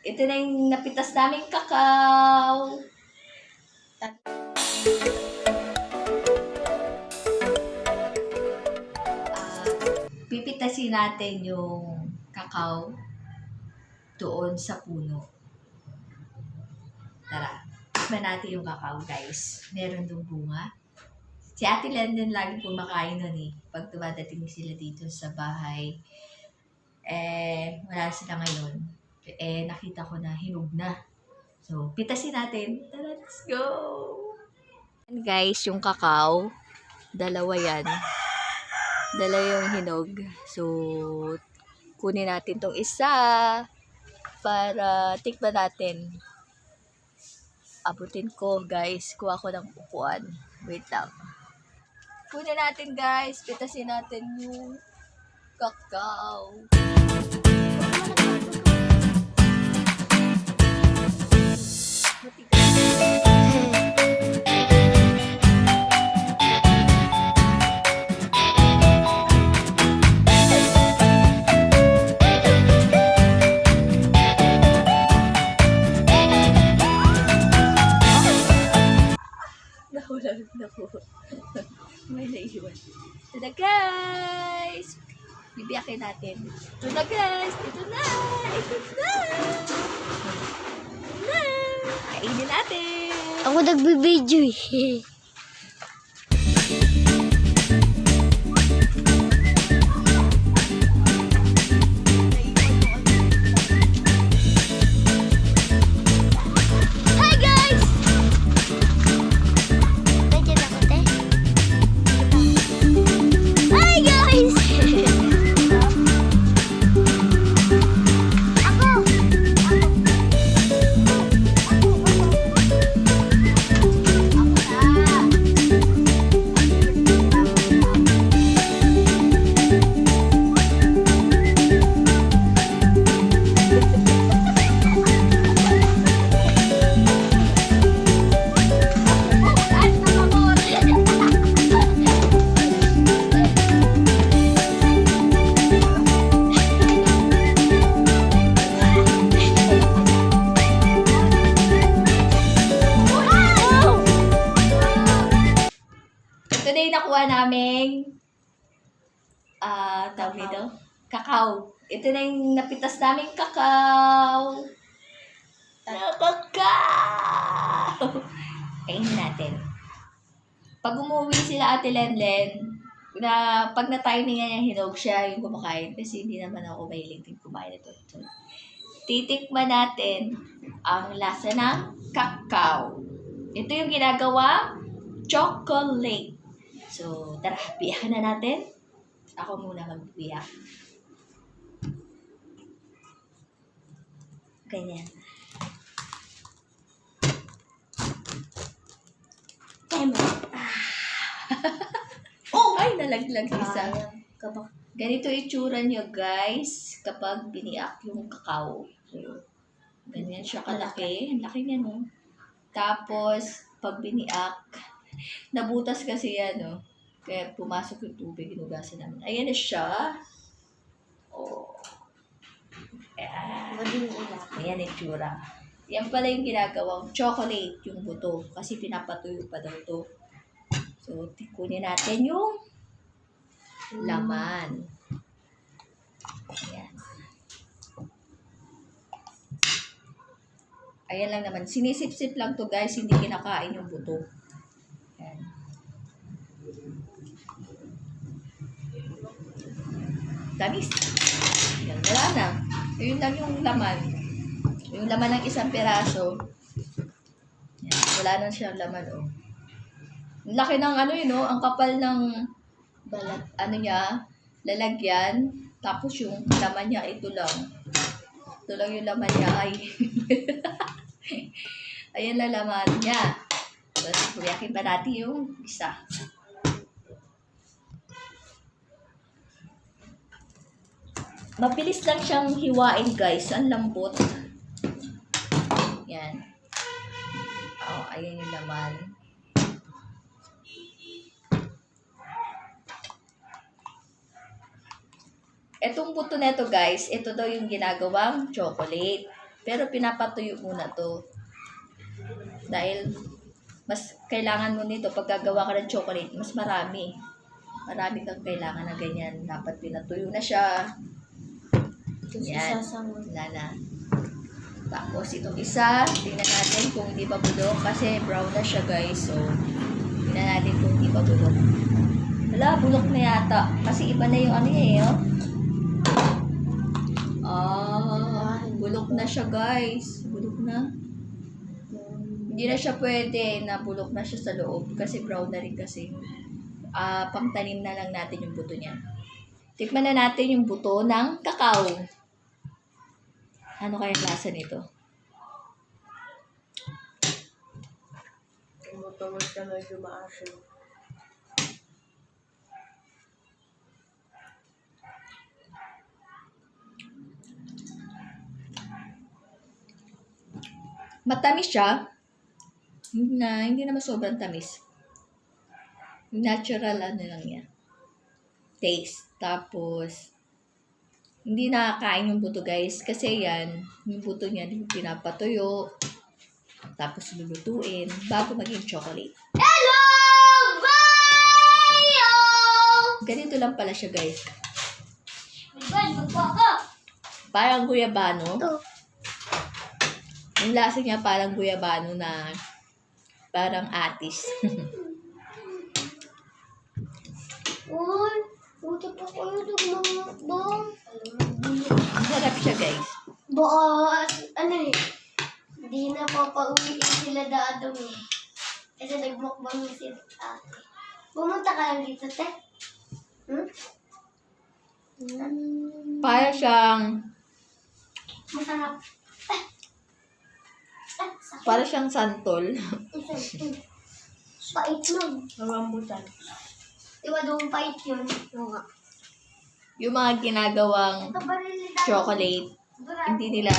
Ito na yung napitas naming kakao. Pipitasin natin yung kakao doon sa puno. Tara, tikman natin yung kakao, guys. Meron doon bunga. Si Ate Lenden lagi kumakain nun eh. Pag dumadating sila dito sa bahay, wala sila ngayon. Nakita ko na hinog na. So, pitasin natin. Tara, let's go! And guys, yung kakao, dalawa yan. Dalawa yung hinog. So, kunin natin tong isa para tikman natin. Abutin ko, guys. Kuha ko ng upuan. Wait lang. Kunin natin, guys. Pitasin natin yung kakao. Naku. May naiwan. Ito na, guys! Bibiyakin natin. Ito na, guys! Ito na! Ito na! Ito na! Kainin natin! Ako nagbibideo eh. Today, nakuha naming tawag nito, kakao. Ito na yung napitas naming kakao. Kakao! Kainin natin. Pag umuwi sila Ate Lenlen, pag na-timing niya yung hinog siya yung kumakain. Kasi hindi naman ako mahilig din kumain ito. So, titikman natin ang lasa ng kakao. Ito yung ginagawa chocolate. So, tara, biyakan na natin. Ako muna magbiyak. Ganyan. Oh! Ay, nalaglag isa. Ganito itsura niyo, guys, kapag biniak yung kakao. So, ganyan siya kalaki. Ang laki niya, no? Tapos, pag biniak, nabutas kasi yan, no? Kaya pumasok yung tubig, hinugasan namin. Ayan na siya. Oh. Ayan yung tsura. Yan pala yung ginagawang chocolate, yung buto. Kasi pinapatuyo pa daw to. So, tikunin natin yung laman. Ayan. Ayan lang naman. Sinisip-sip lang to, guys. Hindi kinakain yung buto. Ayan. Tamis. Ayan, wala na. Yun lang yung laman. Yung laman ng isang piraso. Ayan, wala na siyang laman, oh. Ang laki ng ano yun, oh. Ang kapal ng ano niya, lalagyan. Tapos yung laman niya, ito lang. Ito lang yung laman niya. Ay. Ayan na laman niya. Tapos, kuyakin pa natin yung isa. Mabilis lang siyang hiwain, guys. Ang lambot. Yan. Oh, ayan yung laman. Etong buto na ito, guys, ito daw yung ginagawang chocolate. Pero pinapatuyo muna to. Dahil mas kailangan mo nito pag gagawa ka ng chocolate, mas marami. Marami kang kailangan na ganyan. Dapat pinatuyo na siya. Yan. Wala na. Tapos itong isa, tingnan natin kung hindi pa bulok. Kasi brown na siya guys. So, tingnan natin kung hindi pa bulok. Wala, bulok na yata. Kasi iba na yung ano eh. Bulok na siya guys. Bulok na. Hindi na siya pwede na bulok na siya sa loob. Kasi brown na rin kasi. Pangtanim na lang natin yung buto niya. Tikman na natin yung buto ng kakao. Ano kaya lasa nito? Tumutungod ka medyo maasin. Matamis siya. Hindi naman sobrang tamis. Natural ano lang yan. Taste. Tapos, hindi nakakain yung buto guys. Kasi yan, yung buto niya, pinapatuyo. Tapos lulutuin bago maging chocolate. Hello! Bye! Ganito lang pala siya guys. Magpaka! Parang guyabano. Ito. Yung lasa niya parang guyabano na parang atis. Uy, buti pa kayo nagmamukbang. Ang sarap siya guys. Baka, ano eh, hindi na papauwiin sila dadong eh. Kasi nagmukbang si ate. Pumunta ka lang dito, te. Para siyang Masarap. para siyang santol. Pait nun. Rambutan. Diba doon pait yun? Oo nga. Yung mga ginagawang Ito ba rin nila? chocolate, hindi nila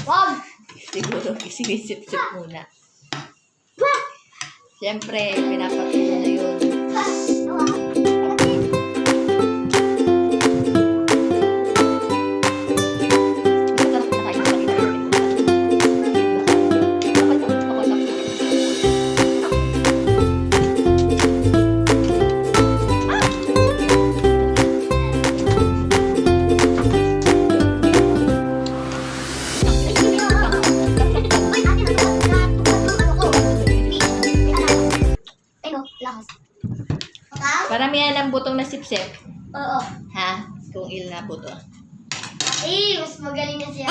Wag! siguro sinisip-sip muna. Siyempre, pinapatuyo na yun. Paramihan ng butong na sip-sip. Oo. Ha? Kung ilan na buto. Eh, mas magaling na siya.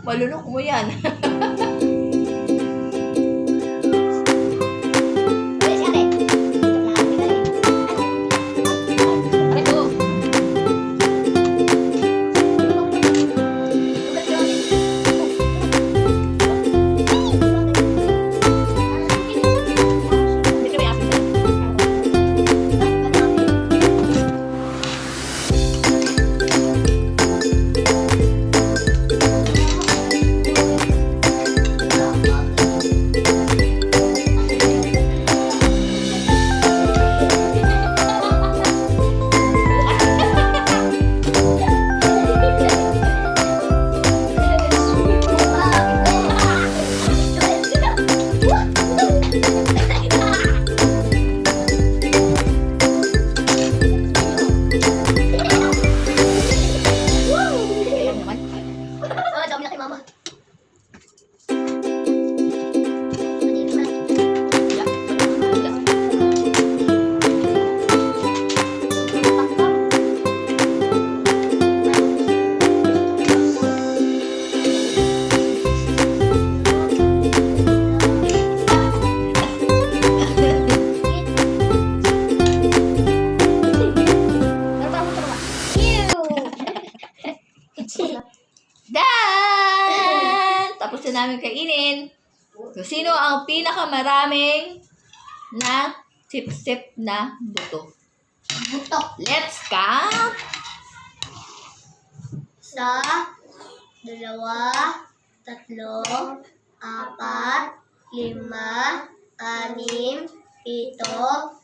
Malunok mo yan. Ulit si ate. Aray ko. Hindi kami asin na. Ayan naman. Oh, dami na kay mama. Yeah. Yeah. Dan! Tapos na namin kainin. So, sino ang pinakamaraming na sip-sip na buto? Butok. Let's count! Isa, dalawa, tatlo, apat, lima, anim, pito,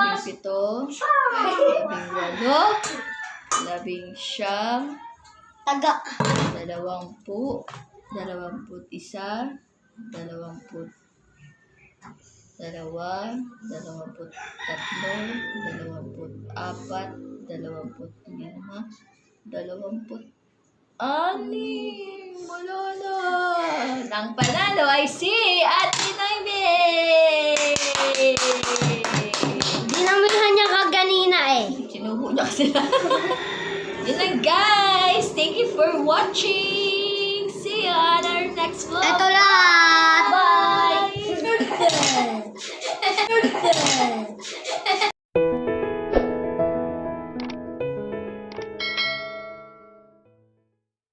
17, 18, 19, Taga. 20, 21, 22, 23, 24, 25, 26. Wala na. Ang panalo ay si Ate Noime! Dinamihan niya kaganina eh. Sinubo niya sila. Yun lang guys. Thank you for watching. See you on our next vlog. Ito lahat. Bye!